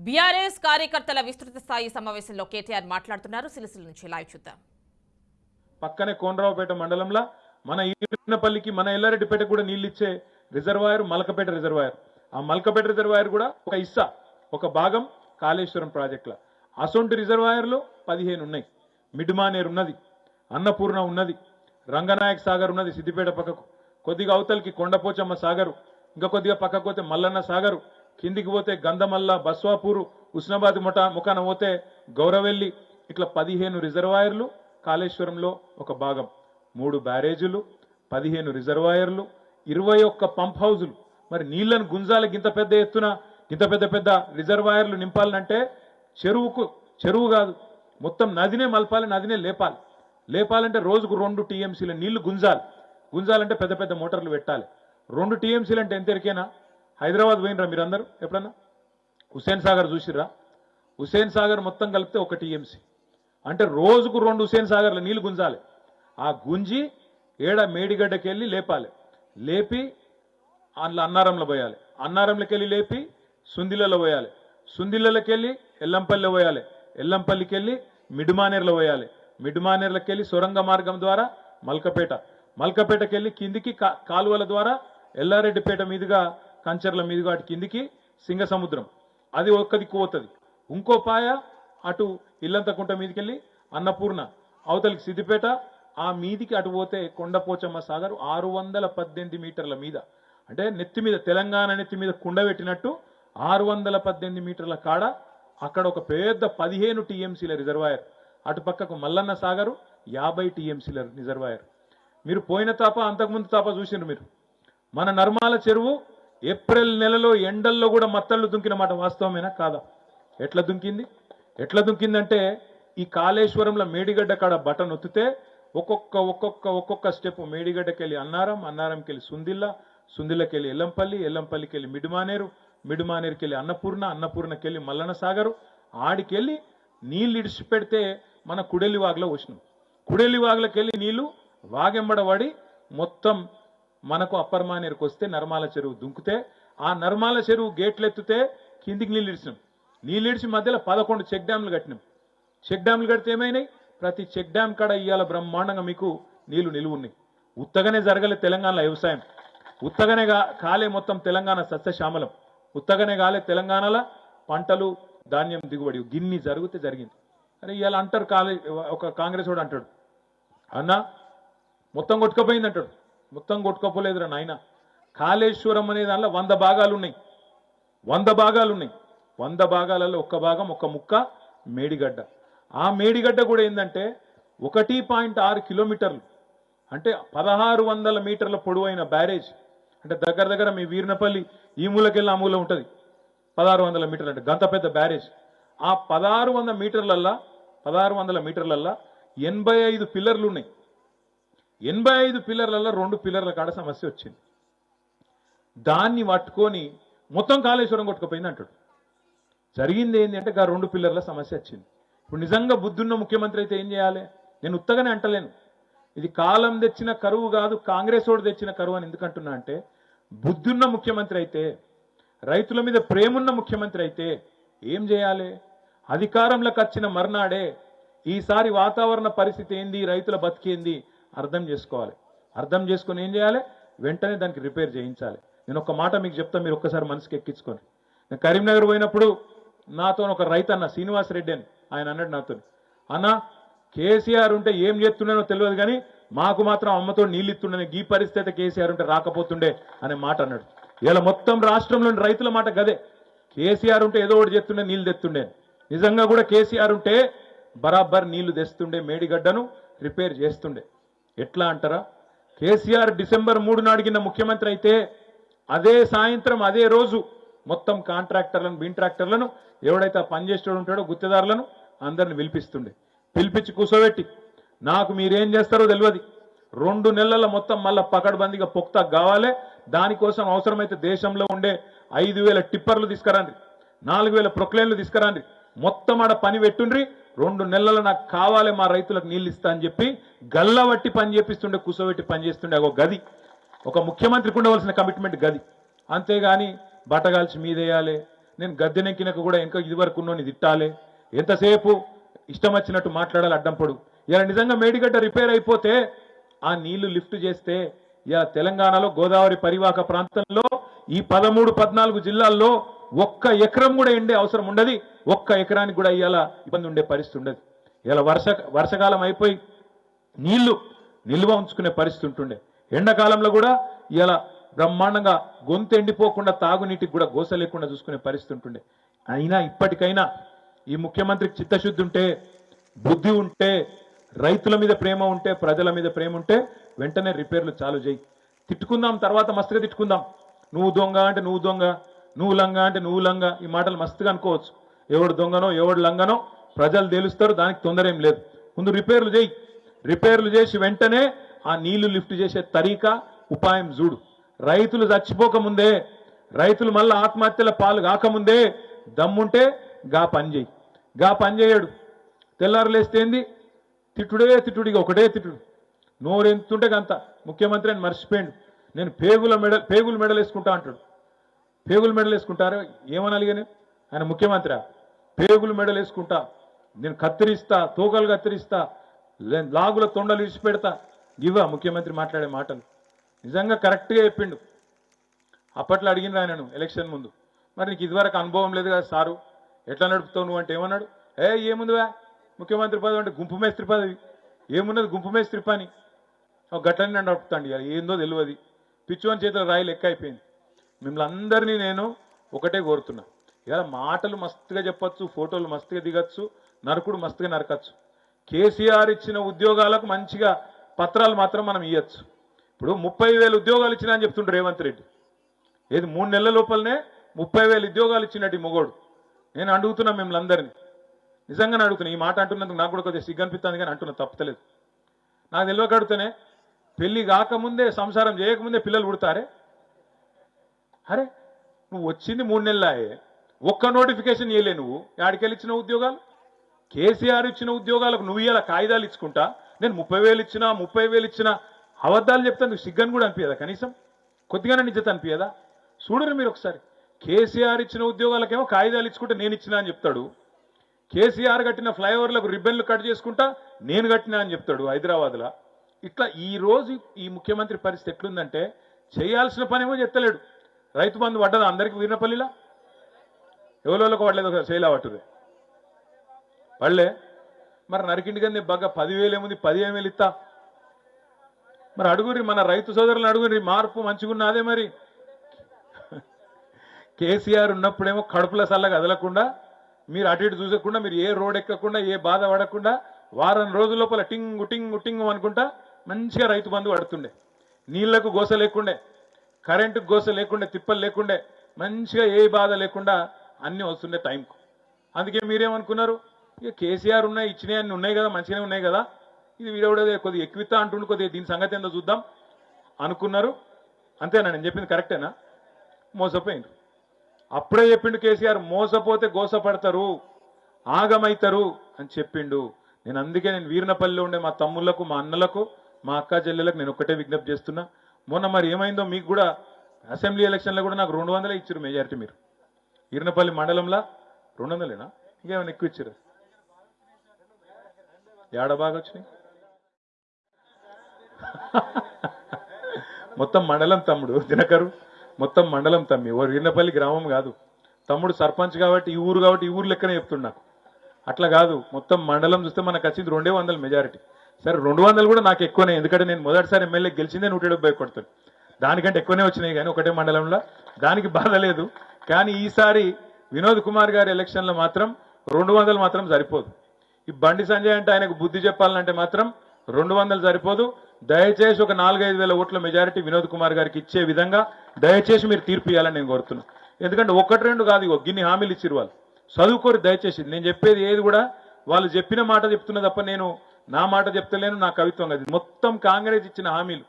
BRS కార్యకర్తల విస్తృత స్థాయి సమావేశంలో కేటీఆర్ మాట్లాడుతున్నారు. సిరిసిల్ల నుంచి లైవ్ చూద్దాం. పక్కనే కోనరావుపేట మండలంలో మన ఈర్నపల్లికి మన ఎల్లారెడ్డిపేట కూడా నీళ్ళు ఇచ్చే రిజర్వాయర్ మల్కపేట రిజర్వాయర్. ఆ మల్కపేట రిజర్వాయర్ కూడా ఒక భాగం కాళేశ్వరం ప్రాజెక్టుల. అసొంటి రిజర్వాయర్లు 15 ఉన్నాయి. మిడ్మానేర్ ఉన్నది, అన్నపూర్ణ ఉన్నది, రంగనాయక్ సాగర్ ఉన్నది సిద్దిపేట పక్కకు, కొద్దిగా అవతలికి కొండపోచమ్మ సాగరు, ఇంకా కొద్దిగా పక్కకు పోతే మల్లన్న సాగరు, కిందికి పోతే గంధమల్ల, బస్వాపూరు, ఉస్నాబాద్ ముఖాన పోతే గౌరవెల్లి, ఇట్లా 15 రిజర్వాయర్లు కాళేశ్వరంలో ఒక భాగం. 3 బ్యారేజీలు, 15 రిజర్వాయర్లు, 21 పంప్ హౌజులు. మరి నీళ్లను గుంజాలి గింత పెద్ద ఎత్తున, ఇంత పెద్ద రిజర్వాయర్లు నింపాలంటే చెరువు కాదు, మొత్తం నదినే మలపాలి, నదినే లేపాలంటే రోజుకు 2 టీఎంసీల నీళ్లు గుంజాలంటే పెద్ద మోటార్లు పెట్టాలి. 2 టీఎంసీలు అంటే ఎంతరికైనా? హైదరాబాద్ పోయినరా మీరందరూ ఎప్పుడన్నా? హుస్సేన్ సాగర్ చూసిర్రా? హుస్సేన్ సాగర్ మొత్తం కలిపితే 1 టీఎంసీ అంటే రోజుకు 2 హుస్సేన్ సాగర్ల నీళ్లు గుంజాలి. ఆ గుంజి మేడిగడ్డకి వెళ్ళి లేపి అందులో అన్నారంలో పోయాలి, అన్నారంలోకి వెళ్ళి లేపి సుందిలలో పోయాలి, సుందిలలోకి వెళ్ళి ఎల్లంపల్లిలో పోయాలి, ఎల్లంపల్లికి వెళ్ళి మిడ్మానేర్లో పోయాలి, మిడ్మానేర్లకి వెళ్ళి సొరంగ మార్గం ద్వారా మల్కపేటకి వెళ్ళి కిందికి కాలువల ద్వారా ఎల్లారెడ్డిపేట మీదుగా కంచర్ల మీదుగా అటు కిందికి సింగసముద్రం, అది ఒక్క దిక్కు పోతుంది. ఇంకో పాయ అటు ఇల్లంతకుంట మీదకి వెళ్ళి అన్నపూర్ణ, అవతలికి సిద్దిపేట, ఆ మీదికి అటు పోతే కొండపోచమ్మ సాగర్ 618 మీటర్ల మీద. అంటే నెత్తి మీద, తెలంగాణ నెత్తి మీద కుండ పెట్టినట్టు 618 మీటర్ల కాడ అక్కడ ఒక పెద్ద 15 టీఎంసీల రిజర్వాయర్. అటు పక్కకు మల్లన్న సాగరు 50 టీఎంసీల రిజర్వాయర్. మీరు పోయిన తాప అంతకుముందు తాప చూసిండ్రు మీరు. మన నర్మాల చెరువు ఏప్రిల్ నెలలో ఎండల్లో కూడా మత్తళ్ళు దుంకిన మాట వాస్తవమేనా కాదా? ఎట్లా దుంకిందంటే ఈ కాళేశ్వరంలో మేడిగడ్డ కాడ బటన్ ఒత్తితే ఒక్కొక్క స్టెప్ మేడిగడ్డకి వెళ్ళి అన్నారంకి వెళ్ళి సుందిల్లకి వెళ్ళి ఎల్లంపల్లికి వెళ్ళి మిడ్మానేరుకి వెళ్ళి అన్నపూర్ణకి వెళ్ళి మల్లన్న సాగరు, ఆడికెళ్ళి నీళ్ళు ఇడిచిపెడితే మన కుడెల్లి వాగులో వచ్చినాం. కుడెల్లి వాగులోకి వెళ్ళి నీళ్లు వాగెంబడబడి మొత్తం మనకు అప్పర్ మానేరుకు వస్తే నర్మాల చెరువు దుంకితే, ఆ నర్మాల చెరువు గేట్లు ఎత్తితే కిందికి నీళ్ళు ఇడిచినాం. నీళ్ళు ఇడిచి మధ్యలో 11 చెక్ డ్యామ్లు కట్టినాం. చెక్ డ్యామ్లు కడితే ఏమైనాయి? ప్రతి చెక్ డ్యామ్ కాడ ఇవాళ బ్రహ్మాండంగా మీకు నీళ్లు నిలువ ఉన్నాయి. ఉత్తగానే జరగలే తెలంగాణలో వ్యవసాయం, ఉత్తగానే కాలే మొత్తం తెలంగాణ సస్యశ్యామలం, ఉత్తగానే కాలే తెలంగాణలో పంటలు ధాన్యం దిగుబడి గిన్ని జరిగింది. అని ఇవాళ అంటారు ఒక కాంగ్రెస్ వాడు అంటాడు, అన్న మొత్తం కొట్టుకపోయింది అంటాడు. మొత్తం కొట్టుకోపోలేదురా నాయన. కాళేశ్వరం అనే దానిలో 100 భాగాలు ఉన్నాయి. 100 భాగాలలో ఒక్క భాగం, ఒక్క ముక్క మేడిగడ్డ. ఆ మేడిగడ్డ కూడా ఏంటంటే 1.6 కిలోమీటర్లు, అంటే 1600 మీటర్ల పొడవైన బ్యారేజ్. అంటే దగ్గర మీ వీర్నపల్లి ఈ మూలకెళ్ళి ఆ మూల ఉంటుంది 1600 మీటర్లు, అంటే గంత పెద్ద బ్యారేజ్. ఆ 1600 మీటర్లల్లా 85 పిల్లర్లు ఉన్నాయి. 85 పిల్లర్లలో 2 పిల్లర్ల కాడ సమస్య వచ్చింది. దాన్ని పట్టుకొని మొత్తం కాళేశ్వరం కొట్టుకుపోయింది అంటాడు. జరిగింది ఏంటి అంటే 2 పిల్లర్ల సమస్య వచ్చింది. ఇప్పుడు నిజంగా బుద్ధున్న ముఖ్యమంత్రి అయితే ఏం చేయాలి? నేను ఉత్తగానే అంటలేను, ఇది కాలం తెచ్చిన కరువు కాదు, కాంగ్రెస్ వాడు తెచ్చిన కరువు అని ఎందుకంటున్నా అంటే, బుద్ధున్న ముఖ్యమంత్రి అయితే, రైతుల మీద ప్రేమున్న ముఖ్యమంత్రి అయితే ఏం చేయాలి? అధికారంలోకి వచ్చిన మర్నాడే ఈసారి వాతావరణ పరిస్థితి ఏంది, రైతుల బతికేంది అర్థం చేసుకోవాలి. అర్థం చేసుకొని ఏం చేయాలి? వెంటనే దానికి రిపేర్ చేయించాలి. నేను ఒక మాట మీకు చెప్తా, మీరు ఒక్కసారి మనసుకి ఎక్కించుకొని. నేను కరీంనగర్ పోయినప్పుడు నాతో ఒక రైతు అన్న శ్రీనివాస్ రెడ్డి అని, ఆయన అన్నాడు నాతో, అన్న కేసీఆర్ ఉంటే ఏం చేస్తున్నానో తెలియదు కానీ మాకు మాత్రం అమ్మతో నీళ్ళు ఇస్తుండే, ఈ పరిస్థితి కేసీఆర్ ఉంటే రాకపోతుండే అనే మాట అన్నాడు. ఇలా మొత్తం రాష్ట్రంలోని రైతుల మాట గదే, కేసీఆర్ ఉంటే ఏదో ఒకటి చేస్తుండే, నీళ్ళు తెస్తుండే. నిజంగా కూడా కేసీఆర్ ఉంటే బరాబర్ నీళ్లు తెస్తుండే, మేడిగడ్డను రిపేర్ చేస్తుండే. ఎట్లా అంటారా? కేసీఆర్ డిసెంబర్ 3 నాడిగిన ముఖ్యమంత్రి అయితే అదే సాయంత్రం అదే రోజు మొత్తం కాంట్రాక్టర్లను బిన్ట్రాక్టర్లను ఎవడైతే పనిచేసేవాడు ఉంటాడో గుత్తేదారులను అందరిని పిలిపించి కూర్చోబెట్టి, నాకు మీరేం చేస్తారో తెలియదు, 2 నెలల మొత్తం మళ్ళా పకడ్బందీగా పొక్తా కావాలి, దానికోసం అవసరమైతే దేశంలో ఉండే 5000 టిప్పర్లు తీసుకురండి, 4000 ప్రొక్లైన్లు తీసుకురండి, మొత్తం ఆడ పని పెట్టుండ్రి, 2 నెలలు నాకు కావాలి, మా రైతులకు నీళ్ళు ఇస్తా అని చెప్పి గల్లబట్టి పని చేపిస్తుండే, కూర్చోబెట్టి పని చేస్తుండే. ఒక గది, ఒక ముఖ్యమంత్రికి ఉండవలసిన కమిట్మెంట్ గది. అంతేగాని బట్టగాల్చి మీదేయాలి, నేను గద్దెనెక్కినాక కూడా ఇంకా ఇది వరకు ఉన్నోని తిట్టాలి, ఎంతసేపు ఇష్టం వచ్చినట్టు మాట్లాడాలి అడ్డంపడు. ఇలా నిజంగా మేడిగడ్డ రిపేర్ అయిపోతే ఆ నీళ్లు లిఫ్ట్ చేస్తే ఇలా తెలంగాణలో గోదావరి పరివాహక ప్రాంతంలో ఈ 13-14 జిల్లాల్లో ఒక్క ఎకరం కూడా ఎండే అవసరం ఉండదు. ఒక్క ఎకరానికి కూడా ఇవాళ ఇబ్బంది ఉండే పరిస్థితి ఉండదు. ఇలా వర్షకాలం అయిపోయి నీళ్లు నిల్వ ఉంచుకునే పరిస్థితి ఉంటుండే. ఎండాకాలంలో కూడా ఇలా బ్రహ్మాండంగా గొంతు ఎండిపోకుండా తాగునీటికి కూడా గోస లేకుండా చూసుకునే పరిస్థితి ఉంటుండే. అయినా ఇప్పటికైనా ఈ ముఖ్యమంత్రికి చిత్తశుద్ధి ఉంటే, బుద్ధి ఉంటే, రైతుల మీద ప్రేమ ఉంటే, ప్రజల మీద ప్రేమ ఉంటే వెంటనే రిపేర్లు చాలు చేయి. తిట్టుకుందాం, తర్వాత మస్తుగా తిట్టుకుందాం. నువ్వు దొంగ అంటే నువ్వు దొంగ, నువ్వు లంగా అంటే నువ్వు లంగా, ఈ మాటలు మస్తుగా అనుకోవచ్చు. ఎవడు దొంగనో ఎవడు లంగనో ప్రజలు తెలుస్తారు, దానికి తొందర ఏం లేదు. ముందు రిపేర్లు చేయి. రిపేర్లు చేసి వెంటనే ఆ నీళ్లు లిఫ్ట్ చేసే తరీకా ఉపాయం చూడు. రైతులు చచ్చిపోకముందే, రైతులు మళ్ళీ ఆత్మహత్యల పాలు కాకముందే దమ్ముంటే గా పని చేయి. గా పని చేయడు. తెల్లారు లేస్తేంది తిట్టుడే తిట్టుడిగా ఒకటే తిట్టుడు. నోరెంతుంటే గంత. ముఖ్యమంత్రి అని మర్చిపోయాడు. నేను పేగులు మెడలు వేసుకుంటా అంటాడు. పేగులు మెడలు వేసుకుంటారు ఏమని అలిగానే ఆయన ముఖ్యమంత్రి? పేగులు మెడలు వేసుకుంటా, నేను కత్తిరిస్తా, తోకలు కత్తిరిస్తా, లాగుల తొండలు ఇడిచిపెడతా. ఇవా ముఖ్యమంత్రి మాట్లాడే మాటలు? నిజంగా కరెక్ట్గా చెప్పిండు. అప్పట్లో అడిగిన ఆయనను ఎలక్షన్ ముందు, మరి నీకు ఇదివరకు అనుభవం లేదు కదా సారు, ఎట్లా నడుపుతావు నువ్వు అంటే ఏమన్నాడు? ఏముందివా ముఖ్యమంత్రి పదవి అంటే గుంపు మేస్త్రి పదవి, ఏమున్నది గుంపు మేస్త్రి పని, ఒక గట్లని నన్ను నడుపుతాండి. ఇక ఏందో తెలియదు, పిచ్చివని చేతిలో రాయి లెక్క అయిపోయింది. మిమ్మల్ని అందరినీ నేను ఒకటే కోరుతున్నా, ఇలా మాటలు మస్తుగా చెప్పచ్చు, ఫోటోలు మస్తుగా దిగచ్చు, నరకుడు మస్తుగా నరకచ్చు. కేసీఆర్ ఇచ్చిన ఉద్యోగాలకు మంచిగా పత్రాలు మాత్రం మనం ఇవ్వచ్చు. ఇప్పుడు 30,000 ఉద్యోగాలు ఇచ్చినా అని చెప్తుండ్రు రేవంత్ రెడ్డి. ఏది 3 నెలల లోపలనే 30,000 ఉద్యోగాలు ఇచ్చినట్టు మొగోడు. నేను అడుగుతున్నా మిమ్మల్ని అందరినీ, నిజంగానే అడుగుతున్నా. ఈ మాట అంటున్నందుకు నాకు కూడా కొద్దిగా సిగ్గు అనిపిస్తుంది, కానీ అంటున్నా, తప్పలేదు. నాకు తెలియక అడుగుతానే, పెళ్లి కాకముందే సంసారం చేయకముందే పిల్లలు పుడతారే? అరే నువ్వు వచ్చింది 3 నెలలాయే, ఒక్క నోటిఫికేషన్ ఇవ్వలే నువ్వు. యాడికెళ్ళి ఇచ్చిన ఉద్యోగాలు? కేసీఆర్ ఇచ్చిన ఉద్యోగాలకు నువ్వు ఇలా కాగితాలు ఇచ్చుకుంటా, నేను 30,000 ఇచ్చినా 30,000 ఇచ్చినా అబద్ధాలు చెప్తాను. సిగ్గని కూడా అనిపించదా? కనీసం కొద్దిగానే నిజత అనిపించదా? చూడరు మీరు ఒకసారి. కేసీఆర్ ఇచ్చిన ఉద్యోగాలకేమో కాగితాలు ఇచ్చుకుంటే నేను ఇచ్చినా అని చెప్తాడు. కేసీఆర్ కట్టిన ఫ్లైఓవర్లకు రిబ్బన్లు కట్ చేసుకుంటా నేను కట్టినా అని చెప్తాడు హైదరాబాద్లో. ఇట్లా ఈ రోజు ఈ ముఖ్యమంత్రి పరిస్థితి ఎట్లుందంటే, చేయాల్సిన పనేమో చెత్తలేడు. రైతు బంధు పడ్డదా అందరికీ? వీరినపల్లిలా ఎవరోళ్ళకు పడలేదు, ఒకసారి శైలా పట్టుదే పడలే. మరి నరికిండి కానీ బాగా 10,000 ఏముంది, 15,000 ఇస్తా. మరి అడుగురి, మన రైతు సోదరులను అడుగురి, మార్పు మంచిగున్నా. అదే మరి కేసీఆర్ ఉన్నప్పుడేమో కడుపుల సల్లగా కదలకుండా, మీరు అటు ఇటు చూసకుండా, మీరు ఏ రోడ్ ఎక్కకుండా, ఏ బాధ పడకుండా, వారం రోజుల లోపల టింగు టింగు టింగు అనుకుంటా మంచిగా రైతు బంధు పడుతుండే. నీళ్లకు గోస లేకుండే, కరెంటుకు గోస లేకుండే, తిప్పలు లేకుండే, మంచిగా ఏ బాధ లేకుండా అన్నీ వస్తుండే టైంకు. అందుకే మీరేమనుకున్నారు, ఇక కేసీఆర్ ఉన్నాయి, ఇచ్చినాయి అన్నీ ఉన్నాయి కదా, మంచిగానే ఉన్నాయి కదా, ఇది వీడవడే కొద్దిగా ఎక్కువిస్తా అంటుండే, కొద్దిగా దీని సంగతి ఏందో చూద్దాం అనుకున్నారు. అంతేనా? నేను చెప్పింది కరెక్టేనా? మోసపోయింది. అప్పుడే చెప్పిండు కేసీఆర్, మోసపోతే గోసపడతారు, ఆగమైతారు అని చెప్పిండు. అందుకే నేను వీరినపల్లిలో ఉండే మా తమ్ముళ్లకు, మా అన్నలకు, మా అక్క చెల్లెలకు నేను ఒక్కటే విజ్ఞప్తి చేస్తున్నా. మొన్న మరి ఏమైందో మీకు కూడా, అసెంబ్లీ ఎలక్షన్లో కూడా నాకు 200 ఇచ్చారు మెజారిటీ. మీరు వీరినపల్లి మండలంలో 200ఏనా, ఇంకేమైనా ఎక్కువ ఇచ్చారు? ఏడ బాగా వచ్చినాయి? మొత్తం మండలం తమ్ముడు దినకరు, మొత్తం మండలం తమ్మి, వీరినపల్లి గ్రామం కాదు. తమ్ముడు సర్పంచ్ కాబట్టి ఈ ఊరు, కాబట్టి ఈ ఊరు లెక్కనే చెప్తున్నా. నాకు అట్లా కాదు, మొత్తం మండలం చూస్తే మనకు వచ్చింది 200 మెజారిటీ. సరే 200 కూడా నాకు ఎక్కువనే, ఎందుకంటే నేను మొదటిసారి ఎమ్మెల్యే గెలిచిందే 170 కొడుతుంది. దానికంటే ఎక్కువనే వచ్చినాయి కానీ ఒకటే మండలంలో, దానికి బాధ లేదు. కానీ ఈసారి వినోద్ కుమార్ గారి ఎలక్షన్లో మాత్రం 200 మాత్రం సరిపోదు. ఈ బండి సంజయ్ అంటే ఆయనకు బుద్ధి చెప్పాలంటే మాత్రం 200 సరిపోదు. దయచేసి ఒక 4-5 వేల ఓట్ల మెజారిటీ వినోద్ కుమార్ గారికి ఇచ్చే విధంగా దయచేసి మీరు తీర్పు ఇవ్వాలని నేను కోరుతున్నాను. ఎందుకంటే 1-2 కాదు, గిన్ని హామీలు ఇచ్చిరు వాళ్ళు. చదువుకోరు దయచేసి. నేను చెప్పేది ఏది కూడా వాళ్ళు చెప్పిన మాట చెప్తున్నా తప్ప నేను నా మాట చెప్తలేను, నా కవిత్వం కాదు. మొత్తం కాంగ్రెస్ ఇచ్చిన హామీలు.